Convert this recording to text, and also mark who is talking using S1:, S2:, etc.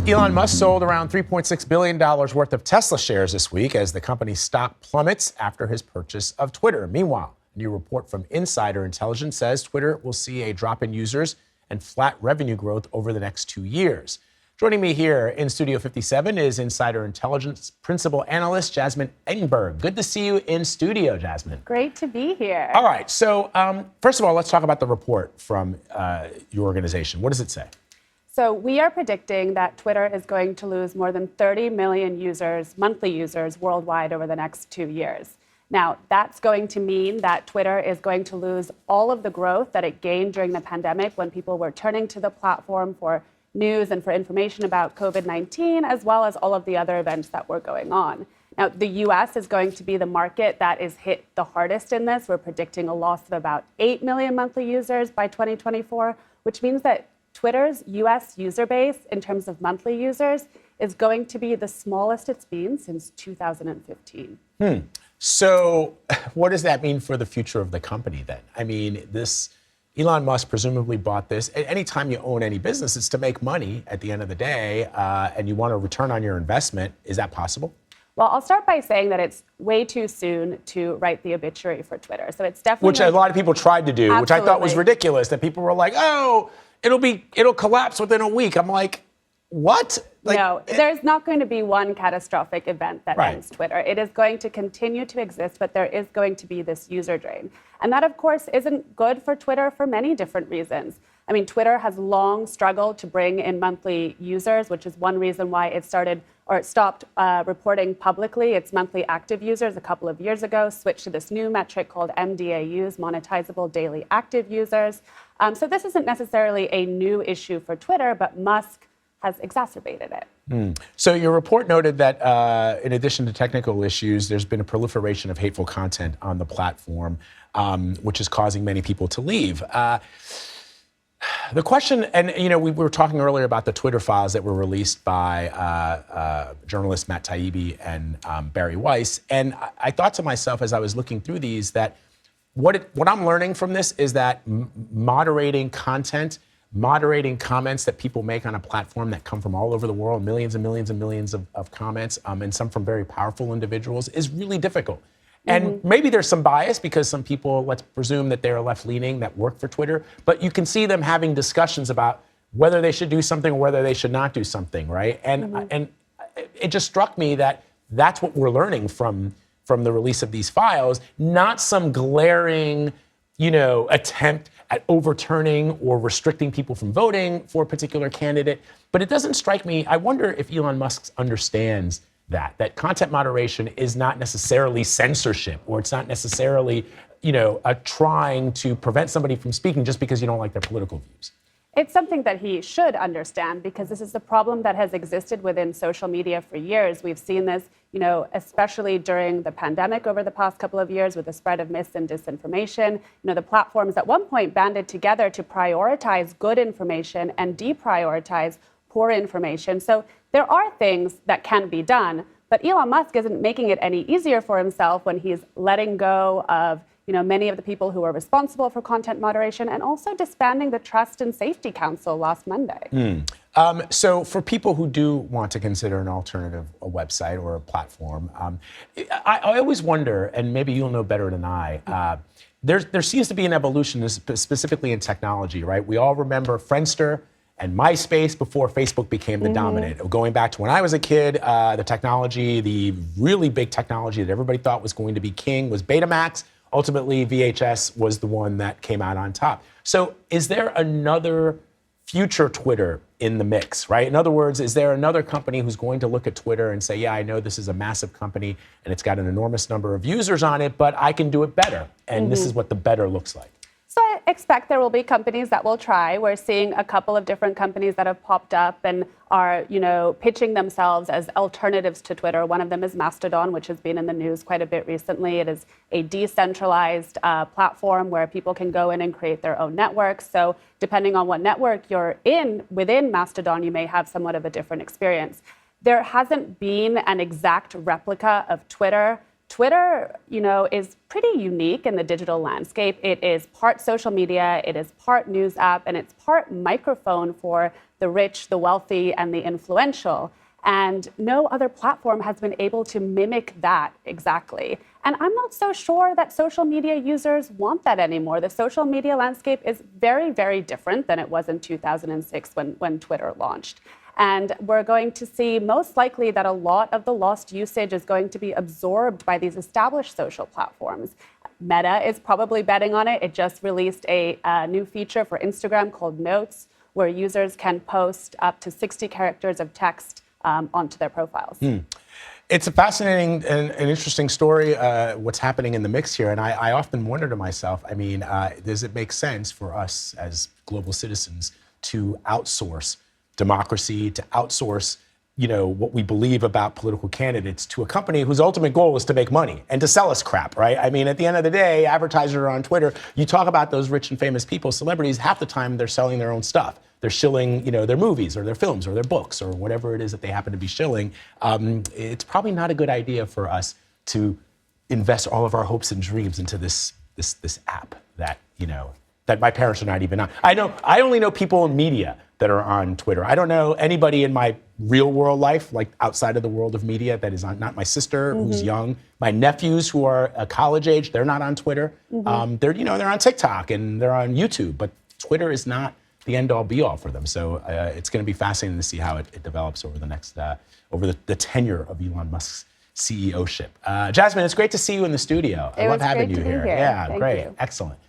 S1: Elon Musk sold around $3.6 billion worth of Tesla shares this week as the company's stock plummets after his purchase of Twitter. Meanwhile, a new report from Insider Intelligence says Twitter will see a drop in users and flat revenue growth over the next 2 years. Joining me here in Studio 57 is Insider Intelligence Principal Analyst Jasmine Engberg. Good to see you in studio, Jasmine.
S2: Great to be here.
S1: All right. So first of all, let's talk about the report from your organization. What does it say?
S2: So we are predicting that Twitter is going to lose more than 30 million users, monthly users worldwide over the next 2 years. Now, that's going to mean that Twitter is going to lose all of the growth that it gained during the pandemic when people were turning to the platform for news and for information about COVID-19, as well as all of the other events that were going on. Now, the U.S. is going to be the market that is hit the hardest in this. We're predicting a loss of about 8 million monthly users by 2024, which means that Twitter's U.S. user base, in terms of monthly users, is going to be the smallest it's been since 2015.
S1: So what does that mean for the future of the company then? I mean, Elon Musk presumably bought this. Anytime you own any business, it's to make money at the end of the day, and you want a return on your investment. Is that possible?
S2: Well, I'll start by saying that it's way too soon to write the obituary for Twitter. So it's definitely...
S1: Which a lot of people tried to do, which I thought was ridiculous, that people were like, oh, it'll collapse within a week. I'm like, what?
S2: No, there's not going to be one catastrophic event that ends Twitter. It is going to continue to exist, but there is going to be this user drain. And that, of course, isn't good for Twitter for many different reasons. I mean, Twitter has long struggled to bring in monthly users, which is one reason why it stopped reporting publicly its monthly active users a couple of years ago, switched to this new metric called MDAUs, monetizable daily active users. So this isn't necessarily a new issue for Twitter, but Musk has exacerbated it.
S1: So your report noted that in addition to technical issues, there's been a proliferation of hateful content on the platform, which is causing many people to leave. The question, and we were talking earlier about the Twitter files that were released by journalists Matt Taibbi and Barry Weiss, and I thought to myself as I was looking through these that what I'm learning from this is that moderating content, moderating comments that people make on a platform that come from all over the world, millions and millions and millions of comments, and some from very powerful individuals, is really difficult. And maybe there's some bias because some people, let's presume that they're left-leaning that work for Twitter, but you can see them having discussions about whether they should do something or whether they should not do something, right? And it just struck me that that's what we're learning from the release of these files, not some glaring, attempt at overturning or restricting people from voting for a particular candidate. But it doesn't strike me, I wonder if Elon Musk understands that content moderation is not necessarily censorship, or it's not necessarily, trying to prevent somebody from speaking just because you don't like their political views.
S2: It's something that he should understand, because this is a problem that has existed within social media for years. We've seen this, especially during the pandemic over the past couple of years with the spread of mis and disinformation. The platforms at one point banded together to prioritize good information and deprioritize poor information. So there are things that can be done, but Elon Musk isn't making it any easier for himself when he's letting go of many of the people who are responsible for content moderation, and also disbanding the Trust and Safety Council last Monday.
S1: So for people who do want to consider an alternative, a website or a platform, I always wonder, and maybe you'll know better than I, there seems to be an evolution, specifically in technology, right? We all remember Friendster and MySpace before Facebook became the dominant. Going back to when I was a kid, the technology, the really big technology that everybody thought was going to be king was Betamax. Ultimately, VHS was the one that came out on top. So is there another future Twitter in the mix, right? In other words, is there another company who's going to look at Twitter and say, yeah, I know this is a massive company and it's got an enormous number of users on it, but I can do it better. And this is what the better looks like.
S2: So I expect there will be companies that will try. We're seeing a couple of different companies that have popped up and are, pitching themselves as alternatives to Twitter. One of them is Mastodon, which has been in the news quite a bit recently. It is a decentralized platform where people can go in and create their own networks. So depending on what network you're in within Mastodon, you may have somewhat of a different experience. There hasn't been an exact replica of Twitter Twitter, is pretty unique in the digital landscape. It is part social media, it is part news app, and it's part microphone for the rich, the wealthy, and the influential. And no other platform has been able to mimic that exactly. And I'm not so sure that social media users want that anymore. The social media landscape is very, very different than it was in 2006 when Twitter launched. And we're going to see most likely that a lot of the lost usage is going to be absorbed by these established social platforms. Meta is probably betting on it. It just released a new feature for Instagram called Notes, where users can post up to 60 characters of text onto their profiles.
S1: It's a fascinating and interesting story, what's happening in the mix here. And I often wonder to myself, does it make sense for us as global citizens to outsource democracy, to outsource what we believe about political candidates to a company whose ultimate goal is to make money and to sell us crap, right? At the end of the day, advertisers are on Twitter. You talk about those rich and famous people, celebrities, half the time they're selling their own stuff. They're shilling, their movies or their films or their books or whatever it is that they happen to be shilling. It's probably not a good idea for us to invest all of our hopes and dreams into this app that my parents are not even on. I only know people in media that are on Twitter. I don't know anybody in my real world life, like outside of the world of media, that is on. Not my sister, who's young. My nephews, who are college age, they're not on Twitter. They're on TikTok and they're on YouTube, but Twitter is not the end all be all for them. So it's going to be fascinating to see how it develops over the next over the tenure of Elon Musk's CEO-ship. Jasmine, it's great to see you in the studio. I love having you here. Yeah, great, excellent.